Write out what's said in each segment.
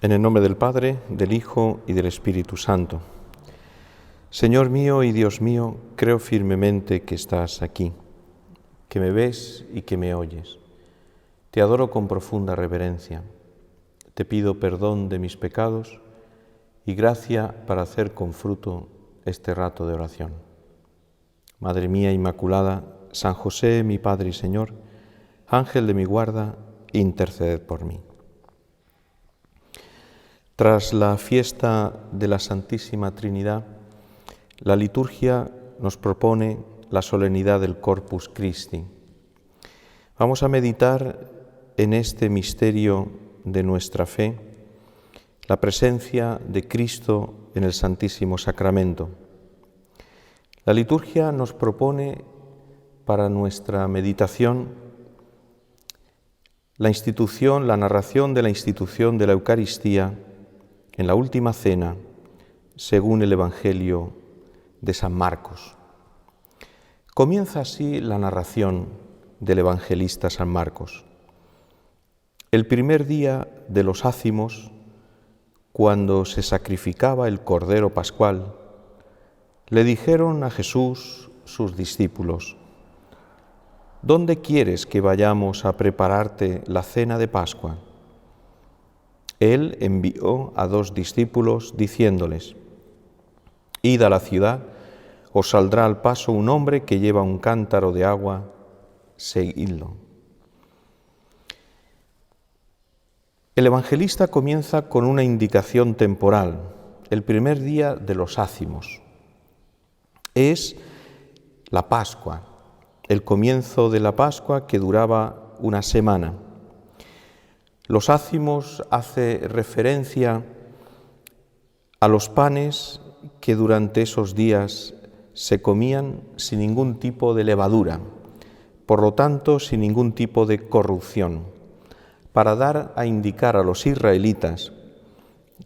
En el nombre del Padre, del Hijo y del Espíritu Santo. Señor mío y Dios mío, creo firmemente que estás aquí, que me ves y que me oyes. Te adoro con profunda reverencia. Te pido perdón de mis pecados y gracia para hacer con fruto este rato de oración. Madre mía Inmaculada, San José, mi Padre y Señor, Ángel de mi guarda, interceded por mí. Tras la fiesta de la Santísima Trinidad, la liturgia nos propone la solemnidad del Corpus Christi. Vamos a meditar en este misterio de nuestra fe, la presencia de Cristo en el Santísimo Sacramento. La liturgia nos propone para nuestra meditación la narración de la institución de la Eucaristía en la última cena, según el Evangelio de San Marcos. Comienza así la narración del evangelista San Marcos. El primer día de los ácimos, cuando se sacrificaba el Cordero Pascual, le dijeron a Jesús sus discípulos: ¿Dónde quieres que vayamos a prepararte la cena de Pascua? Él envió a 2 discípulos diciéndoles: Id a la ciudad, os saldrá al paso un hombre que lleva un cántaro de agua, seguidlo. El evangelista comienza con una indicación temporal, el primer día de los ácimos. Es la Pascua, el comienzo de la Pascua que duraba una semana. Los ácimos hace referencia a los panes que durante esos días se comían sin ningún tipo de levadura, por lo tanto sin ningún tipo de corrupción, para dar a indicar a los israelitas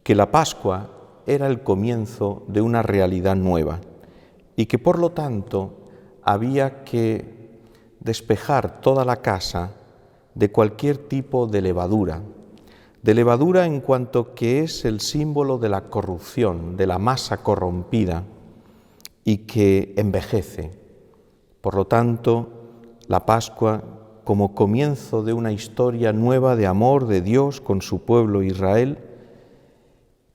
que la Pascua era el comienzo de una realidad nueva y que por lo tanto había que despejar toda la casa de cualquier tipo de levadura en cuanto que es el símbolo de la corrupción, de la masa corrompida y que envejece. Por lo tanto, la Pascua, como comienzo de una historia nueva de amor de Dios con su pueblo Israel,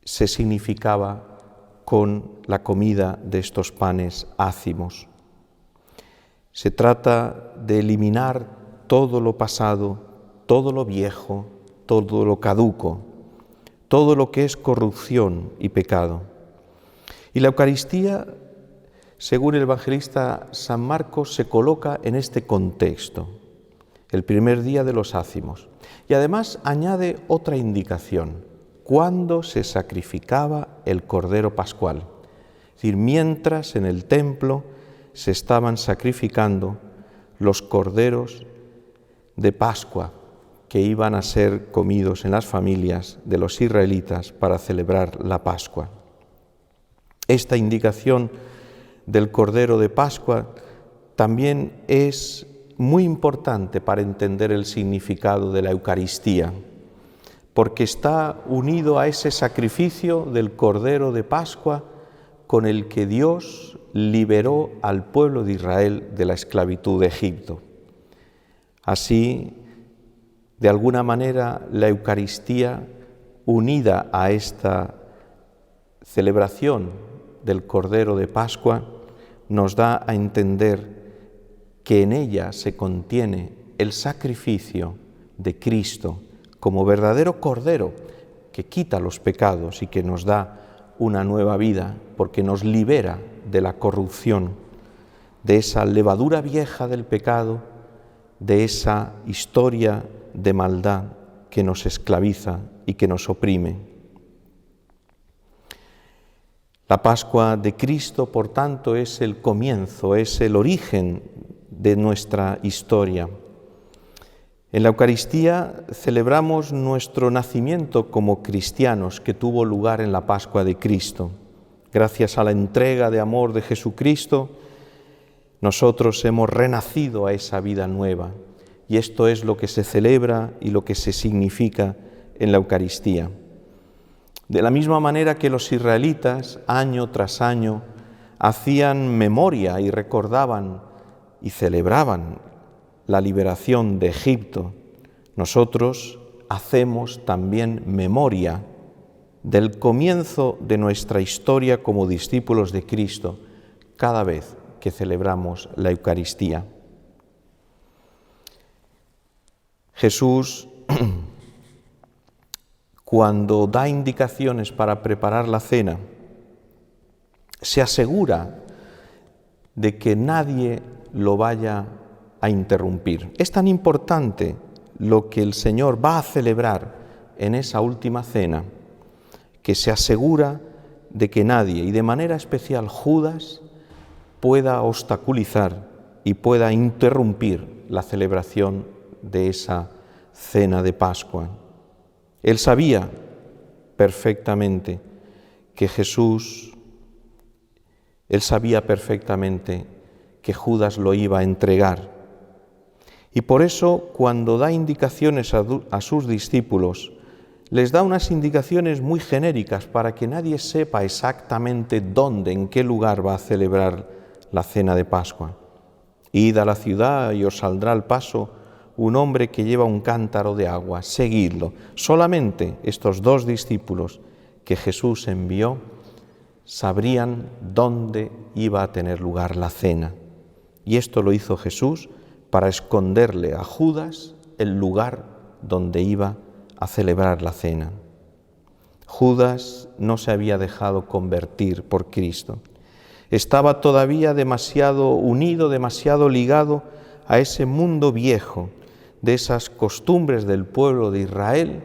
se significaba con la comida de estos panes ácimos. Se trata de eliminar todo lo pasado, todo lo viejo, todo lo caduco, todo lo que es corrupción y pecado. Y la Eucaristía, según el evangelista San Marcos, se coloca en este contexto, el primer día de los ácimos. Y además añade otra indicación: cuando se sacrificaba el Cordero Pascual. Es decir, mientras en el templo se estaban sacrificando los corderos de Pascua que iban a ser comidos en las familias de los israelitas para celebrar la Pascua. Esta indicación del Cordero de Pascua también es muy importante para entender el significado de la Eucaristía, porque está unido a ese sacrificio del Cordero de Pascua con el que Dios liberó al pueblo de Israel de la esclavitud de Egipto. Así, de alguna manera, la Eucaristía, unida a esta celebración del Cordero de Pascua, nos da a entender que en ella se contiene el sacrificio de Cristo como verdadero Cordero que quita los pecados y que nos da una nueva vida, porque nos libera de la corrupción, de esa levadura vieja del pecado, de esa historia de maldad que nos esclaviza y que nos oprime. La Pascua de Cristo, por tanto, es el comienzo, es el origen de nuestra historia. En la Eucaristía celebramos nuestro nacimiento como cristianos que tuvo lugar en la Pascua de Cristo. Gracias a la entrega de amor de Jesucristo, nosotros hemos renacido a esa vida nueva, y esto es lo que se celebra y lo que se significa en la Eucaristía. De la misma manera que los israelitas, año tras año, hacían memoria y recordaban y celebraban la liberación de Egipto, nosotros hacemos también memoria del comienzo de nuestra historia como discípulos de Cristo cada vez que celebramos la Eucaristía. Jesús, cuando da indicaciones para preparar la cena, se asegura de que nadie lo vaya a interrumpir. Es tan importante lo que el Señor va a celebrar en esa última cena, que se asegura de que nadie, y de manera especial Judas, pueda obstaculizar y pueda interrumpir la celebración de esa cena de Pascua. Él sabía perfectamente que Judas lo iba a entregar. Y por eso, cuando da indicaciones a sus discípulos, les da unas indicaciones muy genéricas para que nadie sepa exactamente dónde, en qué lugar va a celebrar la cena de Pascua. Id a la ciudad y os saldrá al paso un hombre que lleva un cántaro de agua, seguidlo. Solamente estos 2 discípulos que Jesús envió sabrían dónde iba a tener lugar la cena. Y esto lo hizo Jesús para esconderle a Judas el lugar donde iba a celebrar la cena. Judas no se había dejado convertir por Cristo. Estaba todavía demasiado unido, demasiado ligado a ese mundo viejo, de esas costumbres del pueblo de Israel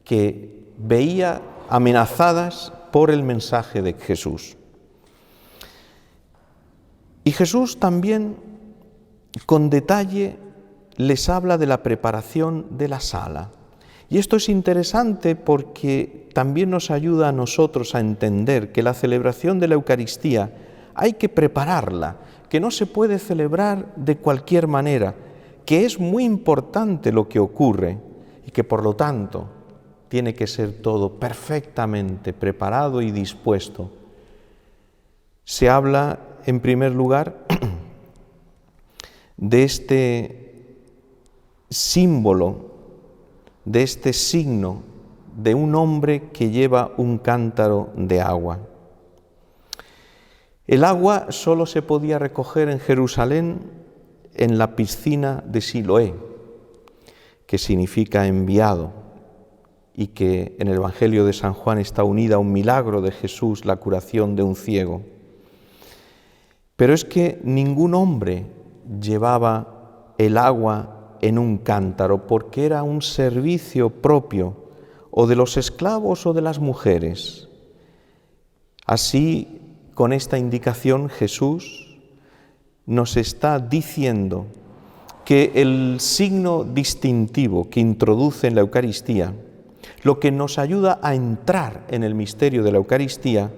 que veía amenazadas por el mensaje de Jesús. Y Jesús también, con detalle, les habla de la preparación de la sala. Y esto es interesante porque también nos ayuda a nosotros a entender que la celebración de la Eucaristía hay que prepararla, que no se puede celebrar de cualquier manera, que es muy importante lo que ocurre y que por lo tanto tiene que ser todo perfectamente preparado y dispuesto. Se habla, en primer lugar, de este símbolo, de este signo de un hombre que lleva un cántaro de agua. El agua solo se podía recoger en Jerusalén en la piscina de Siloé, que significa enviado, y que en el Evangelio de San Juan está unida a un milagro de Jesús, la curación de un ciego. Pero es que ningún hombre llevaba el agua en un cántaro, porque era un servicio propio o de los esclavos o de las mujeres. Así, con esta indicación, Jesús nos está diciendo que el signo distintivo que introduce en la Eucaristía, lo que nos ayuda a entrar en el misterio de la Eucaristía,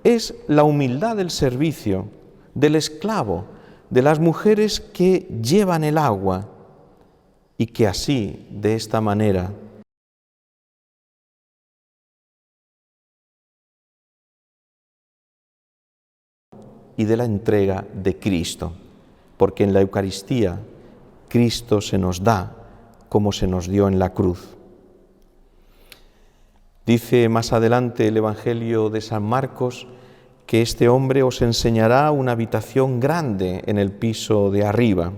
es la humildad del servicio, del esclavo, de las mujeres que llevan el agua y que así, de esta manera, y de la entrega de Cristo, porque en la Eucaristía Cristo se nos da como se nos dio en la cruz. Dice más adelante el Evangelio de San Marcos que este hombre os enseñará una habitación grande en el piso de arriba,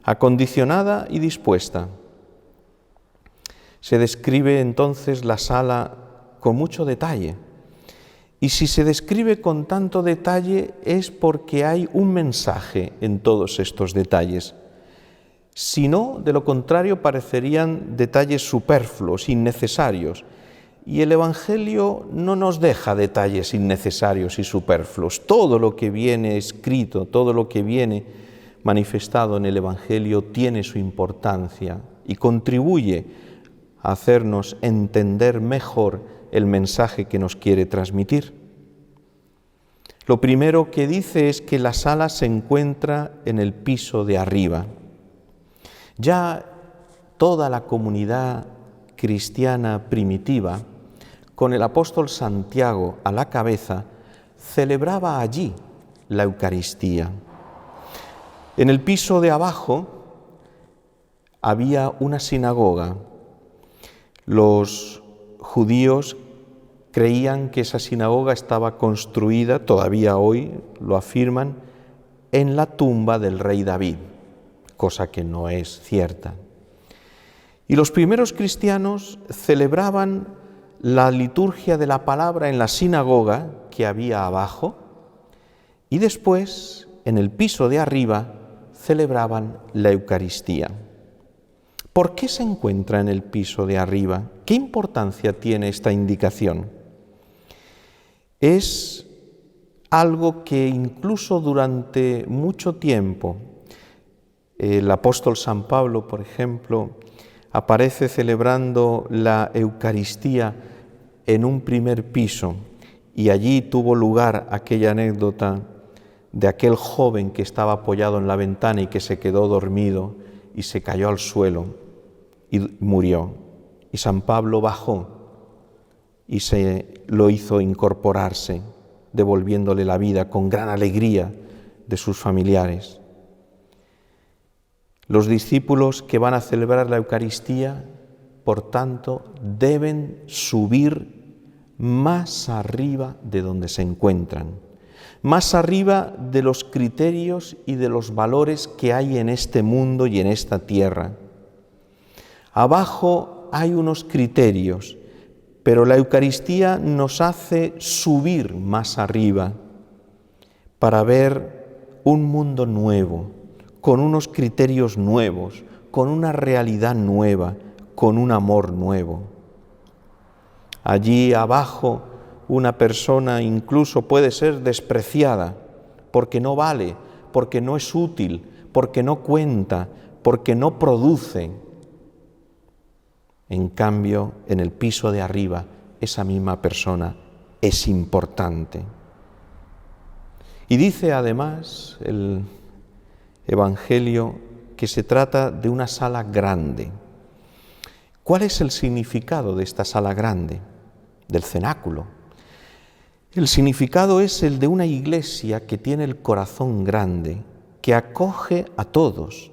acondicionada y dispuesta. Se describe entonces la sala con mucho detalle. Y si se describe con tanto detalle es porque hay un mensaje en todos estos detalles. Si no, de lo contrario, parecerían detalles superfluos, innecesarios. Y el Evangelio no nos deja detalles innecesarios y superfluos. Todo lo que viene escrito, todo lo que viene manifestado en el Evangelio tiene su importancia y contribuye a hacernos entender mejor el mensaje que nos quiere transmitir. Lo primero que dice es que la sala se encuentra en el piso de arriba. Ya toda la comunidad cristiana primitiva con el apóstol Santiago a la cabeza, celebraba allí la Eucaristía. En el piso de abajo había una sinagoga. Los judíos creían que esa sinagoga estaba construida, todavía hoy lo afirman, en la tumba del rey David, cosa que no es cierta. Y los primeros cristianos celebraban la liturgia de la palabra en la sinagoga que había abajo y después, en el piso de arriba, celebraban la Eucaristía. ¿Por qué se encuentra en el piso de arriba? ¿Qué importancia tiene esta indicación? Es algo que incluso durante mucho tiempo, el apóstol San Pablo, por ejemplo, aparece celebrando la Eucaristía en un primer piso y allí tuvo lugar aquella anécdota de aquel joven que estaba apoyado en la ventana y que se quedó dormido y se cayó al suelo y murió. Y San Pablo bajó y se lo hizo incorporarse, devolviéndole la vida con gran alegría de sus familiares. Los discípulos que van a celebrar la Eucaristía, por tanto, deben subir más arriba de donde se encuentran, más arriba de los criterios y de los valores que hay en este mundo y en esta tierra. Abajo hay unos criterios, pero la Eucaristía nos hace subir más arriba para ver un mundo nuevo, con unos criterios nuevos, con una realidad nueva, con un amor nuevo. Allí abajo una persona incluso puede ser despreciada porque no vale, porque no es útil, porque no cuenta, porque no produce. En cambio, en el piso de arriba, esa misma persona es importante. Y dice además el Evangelio que se trata de una sala grande. ¿Cuál es el significado de esta sala grande? Del cenáculo. El significado es el de una iglesia que tiene el corazón grande, que acoge a todos,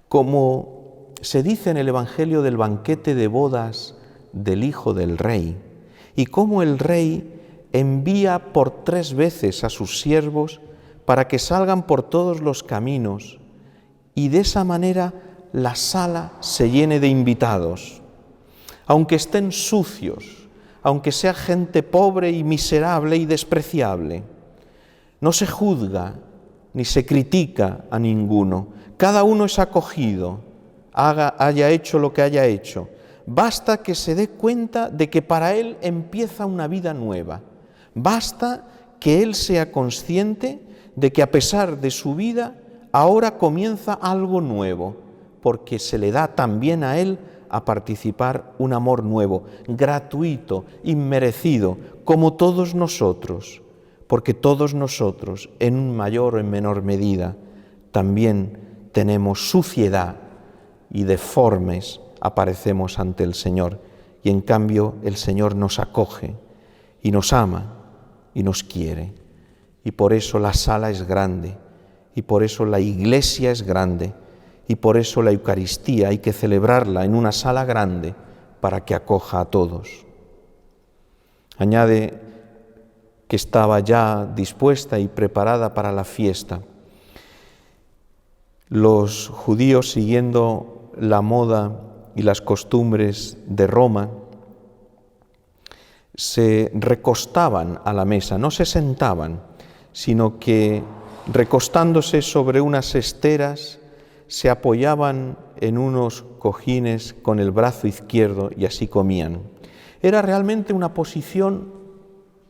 como se dice en el Evangelio del banquete de bodas del Hijo del Rey, y cómo el Rey envía por 3 veces a sus siervos para que salgan por todos los caminos, y de esa manera la sala se llene de invitados. Aunque estén sucios, aunque sea gente pobre y miserable y despreciable, no se juzga ni se critica a ninguno. Cada uno es acogido, haya hecho lo que haya hecho. Basta que se dé cuenta de que para él empieza una vida nueva. Basta que él sea consciente de que a pesar de su vida, ahora comienza algo nuevo, porque se le da también a él a participar un amor nuevo, gratuito, inmerecido, como todos nosotros, porque todos nosotros, en mayor o en menor medida, también tenemos suciedad y deformes aparecemos ante el Señor, y en cambio el Señor nos acoge y nos ama y nos quiere. Y por eso la sala es grande, y por eso la iglesia es grande, y por eso la Eucaristía hay que celebrarla en una sala grande para que acoja a todos. Añade que estaba ya dispuesta y preparada para la fiesta. Los judíos, siguiendo la moda y las costumbres de Roma, se recostaban a la mesa, no se sentaban, sino que recostándose sobre unas esteras se apoyaban en unos cojines con el brazo izquierdo y así comían. Era realmente una posición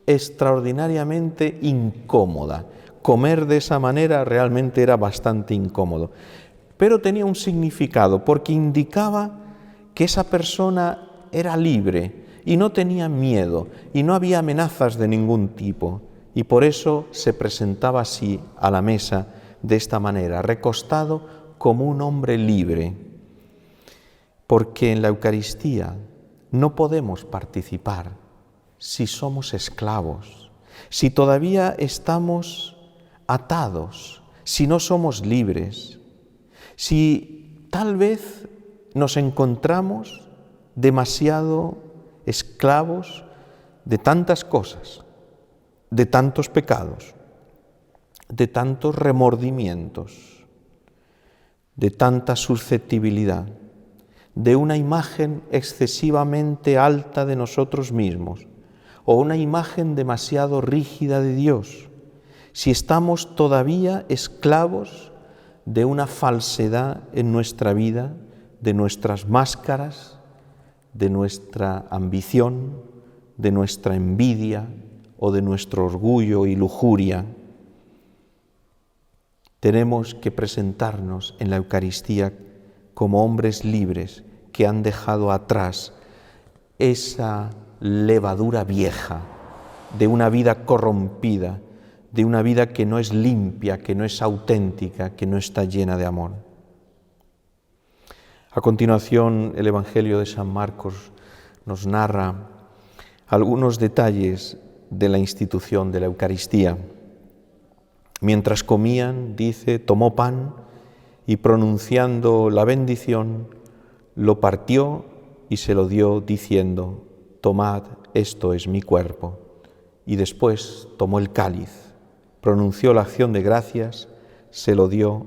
extraordinariamente incómoda. Comer de esa manera realmente era bastante incómodo. Pero tenía un significado, porque indicaba que esa persona era libre y no tenía miedo y no había amenazas de ningún tipo. Y por eso se presentaba así a la mesa de esta manera, recostado como un hombre libre. Porque en la Eucaristía no podemos participar si somos esclavos, si todavía estamos atados, si no somos libres, si tal vez nos encontramos demasiado esclavos de tantas cosas, de tantos pecados, de tantos remordimientos, de tanta susceptibilidad, de una imagen excesivamente alta de nosotros mismos o una imagen demasiado rígida de Dios, si estamos todavía esclavos de una falsedad en nuestra vida, de nuestras máscaras, de nuestra ambición, de nuestra envidia o de nuestro orgullo y lujuria. Tenemos que presentarnos en la Eucaristía como hombres libres que han dejado atrás esa levadura vieja de una vida corrompida, de una vida que no es limpia, que no es auténtica, que no está llena de amor. A continuación, el Evangelio de San Marcos nos narra algunos detalles de la institución de la Eucaristía. Mientras comían, dice, tomó pan y pronunciando la bendición, lo partió y se lo dio diciendo: tomad, esto es mi cuerpo. Y después tomó el cáliz, pronunció la acción de gracias, se lo dio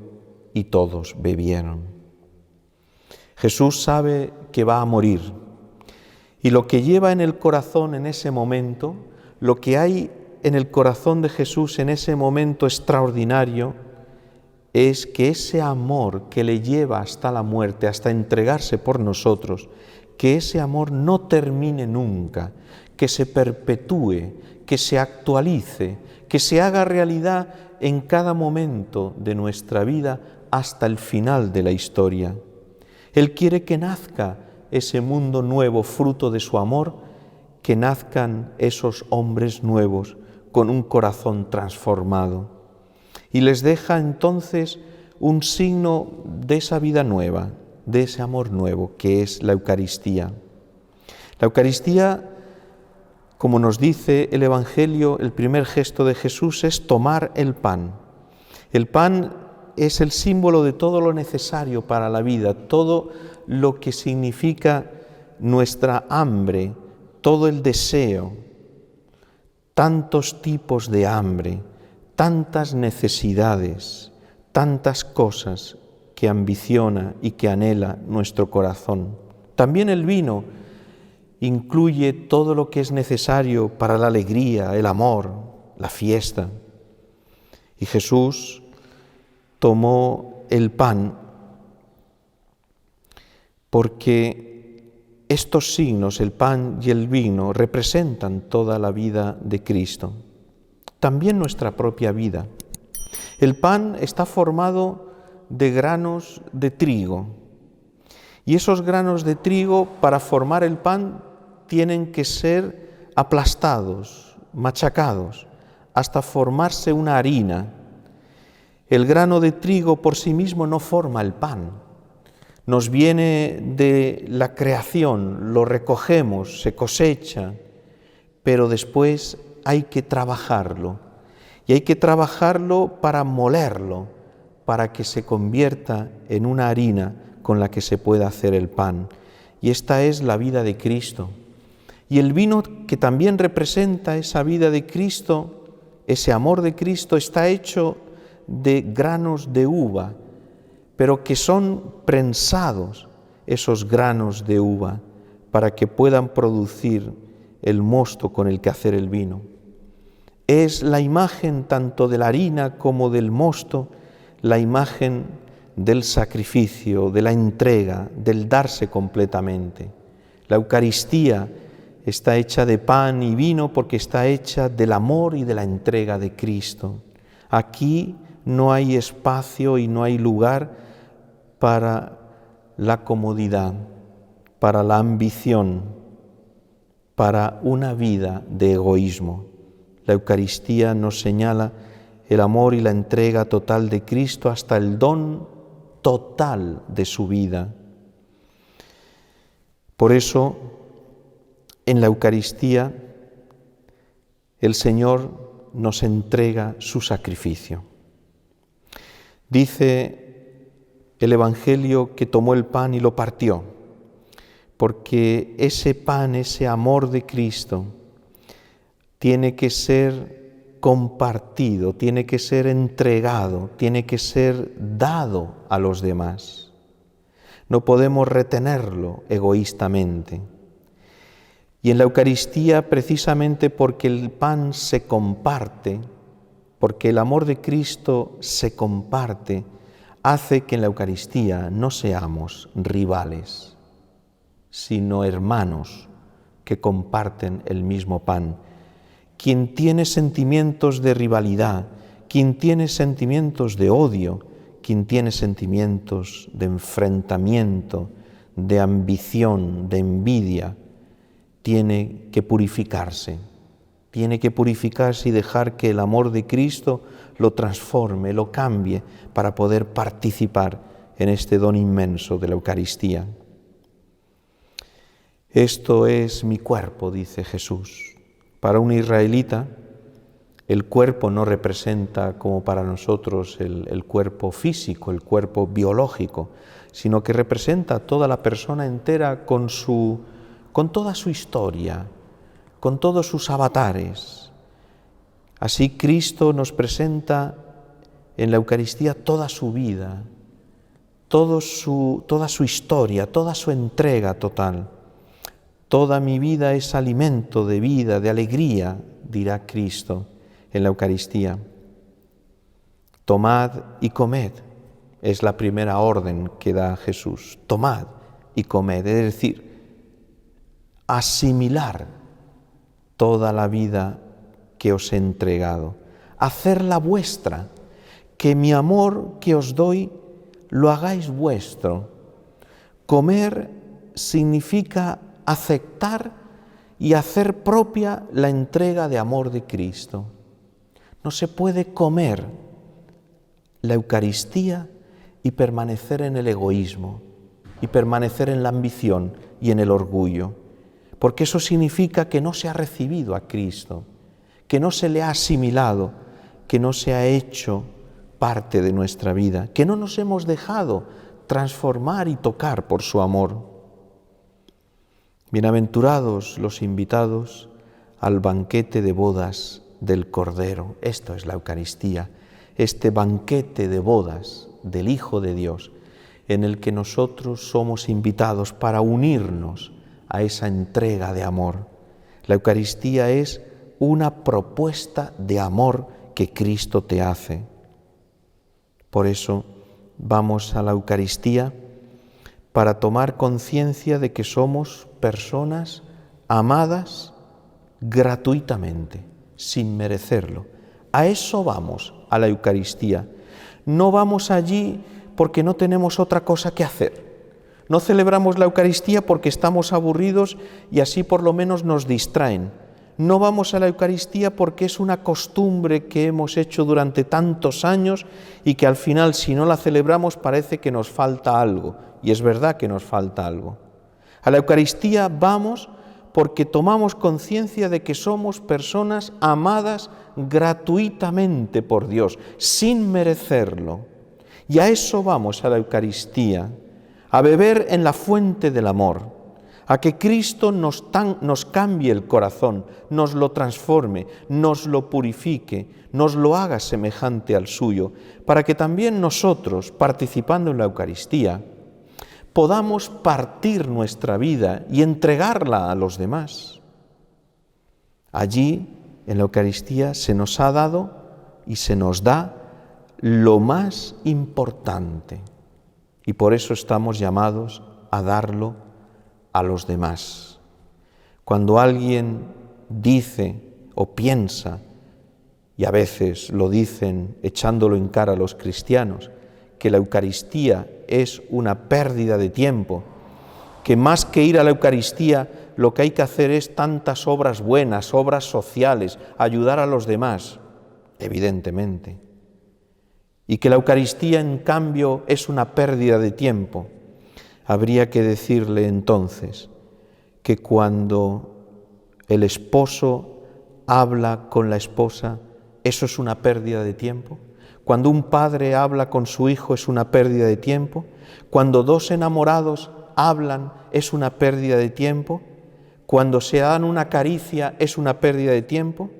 y todos bebieron. Jesús sabe que va a morir y lo que lleva en el corazón en ese momento, lo que hay en el corazón de Jesús en ese momento extraordinario, es que ese amor que le lleva hasta la muerte, hasta entregarse por nosotros, que ese amor no termine nunca, que se perpetúe, que se actualice, que se haga realidad en cada momento de nuestra vida hasta el final de la historia. Él quiere que nazca ese mundo nuevo, fruto de su amor, que nazcan esos hombres nuevos con un corazón transformado. Y les deja entonces un signo de esa vida nueva, de ese amor nuevo, que es la Eucaristía. La Eucaristía, como nos dice el Evangelio, el primer gesto de Jesús es tomar el pan. El pan es el símbolo de todo lo necesario para la vida, todo lo que significa nuestra hambre, todo el deseo, tantos tipos de hambre, tantas necesidades, tantas cosas que ambiciona y que anhela nuestro corazón. También el vino incluye todo lo que es necesario para la alegría, el amor, la fiesta. Y Jesús tomó el pan porque estos signos, el pan y el vino, representan toda la vida de Cristo, también nuestra propia vida. El pan está formado de granos de trigo y esos granos de trigo, para formar el pan, tienen que ser aplastados, machacados, hasta formarse una harina. El grano de trigo por sí mismo no forma el pan. Nos viene de la creación, lo recogemos, se cosecha, pero después hay que trabajarlo. Y hay que trabajarlo para molerlo, para que se convierta en una harina con la que se pueda hacer el pan. Y esta es la vida de Cristo. Y el vino, que también representa esa vida de Cristo, ese amor de Cristo, está hecho de granos de uva, pero que son prensados esos granos de uva para que puedan producir el mosto con el que hacer el vino. Es la imagen tanto de la harina como del mosto, la imagen del sacrificio, de la entrega, del darse completamente. La Eucaristía está hecha de pan y vino porque está hecha del amor y de la entrega de Cristo. Aquí no hay espacio y no hay lugar para la comodidad, para la ambición, para una vida de egoísmo. La Eucaristía nos señala el amor y la entrega total de Cristo hasta el don total de su vida. Por eso, en la Eucaristía el Señor nos entrega su sacrificio. Dice el Evangelio que tomó el pan y lo partió, porque ese pan, ese amor de Cristo, tiene que ser compartido, tiene que ser entregado, tiene que ser dado a los demás. No podemos retenerlo egoístamente. Y en la Eucaristía, precisamente porque el pan se comparte, porque el amor de Cristo se comparte, hace que en la Eucaristía no seamos rivales, sino hermanos que comparten el mismo pan. Quien tiene sentimientos de rivalidad, quien tiene sentimientos de odio, quien tiene sentimientos de enfrentamiento, de ambición, de envidia, tiene que purificarse y dejar que el amor de Cristo lo transforme, lo cambie, para poder participar en este don inmenso de la Eucaristía. Esto es mi cuerpo, dice Jesús. Para un israelita, el cuerpo no representa como para nosotros el cuerpo físico, el cuerpo biológico, sino que representa toda la persona entera con toda su historia, con todos sus avatares. Así Cristo nos presenta en la Eucaristía toda su vida, toda su historia, toda su entrega total. Toda mi vida es alimento de vida, de alegría, dirá Cristo en la Eucaristía. Tomad y comed, es la primera orden que da Jesús. Tomad y comed, es decir, asimilar toda la vida que os he entregado, hacerla vuestra, que mi amor que os doy lo hagáis vuestro. Comer significa aceptar y hacer propia la entrega de amor de Cristo. No se puede comer la Eucaristía y permanecer en el egoísmo, y permanecer en la ambición y en el orgullo, porque eso significa que no se ha recibido a Cristo, que no se le ha asimilado, que no se ha hecho parte de nuestra vida, que no nos hemos dejado transformar y tocar por su amor. Bienaventurados los invitados al banquete de bodas del Cordero. Esto es la Eucaristía, este banquete de bodas del Hijo de Dios, en el que nosotros somos invitados para unirnos a esa entrega de amor. La Eucaristía es una propuesta de amor que Cristo te hace. Por eso vamos a la Eucaristía para tomar conciencia de que somos personas amadas gratuitamente, sin merecerlo. A eso vamos, a la Eucaristía. No vamos allí porque no tenemos otra cosa que hacer. No celebramos la Eucaristía porque estamos aburridos y así por lo menos nos distraen. No vamos a la Eucaristía porque es una costumbre que hemos hecho durante tantos años y que al final, si no la celebramos, parece que nos falta algo. Y es verdad que nos falta algo. A la Eucaristía vamos porque tomamos conciencia de que somos personas amadas gratuitamente por Dios, sin merecerlo. Y a eso vamos a la Eucaristía, a beber en la fuente del amor, a que Cristo nos cambie el corazón, nos lo transforme, nos lo purifique, nos lo haga semejante al suyo, para que también nosotros, participando en la Eucaristía, podamos partir nuestra vida y entregarla a los demás. Allí, en la Eucaristía, se nos ha dado y se nos da lo más importante, y por eso estamos llamados a darlo a los demás. Cuando alguien dice o piensa, y a veces lo dicen echándolo en cara a los cristianos, que la Eucaristía es una pérdida de tiempo, que más que ir a la Eucaristía lo que hay que hacer es tantas obras buenas, obras sociales, ayudar a los demás, evidentemente. Y que la Eucaristía, en cambio, es una pérdida de tiempo. Habría que decirle entonces que cuando el esposo habla con la esposa, ¿eso es una pérdida de tiempo? Cuando un padre habla con su hijo, ¿es una pérdida de tiempo? Cuando dos enamorados hablan, ¿es una pérdida de tiempo? Cuando se dan una caricia, ¿es una pérdida de tiempo?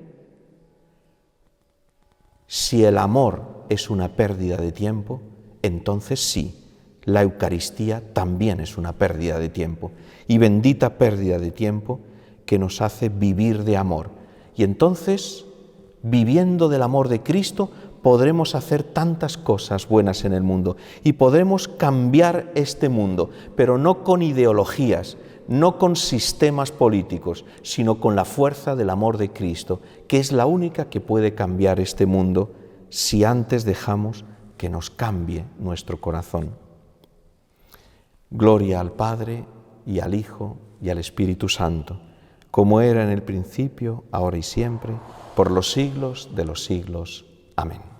Si el amor es una pérdida de tiempo, entonces sí, la Eucaristía también es una pérdida de tiempo, y bendita pérdida de tiempo que nos hace vivir de amor. Y entonces, viviendo del amor de Cristo, podremos hacer tantas cosas buenas en el mundo y podremos cambiar este mundo, pero no con ideologías, no con sistemas políticos, sino con la fuerza del amor de Cristo, que es la única que puede cambiar este mundo si antes dejamos que nos cambie nuestro corazón. Gloria al Padre, y al Hijo, y al Espíritu Santo, como era en el principio, ahora y siempre, por los siglos de los siglos. Amén.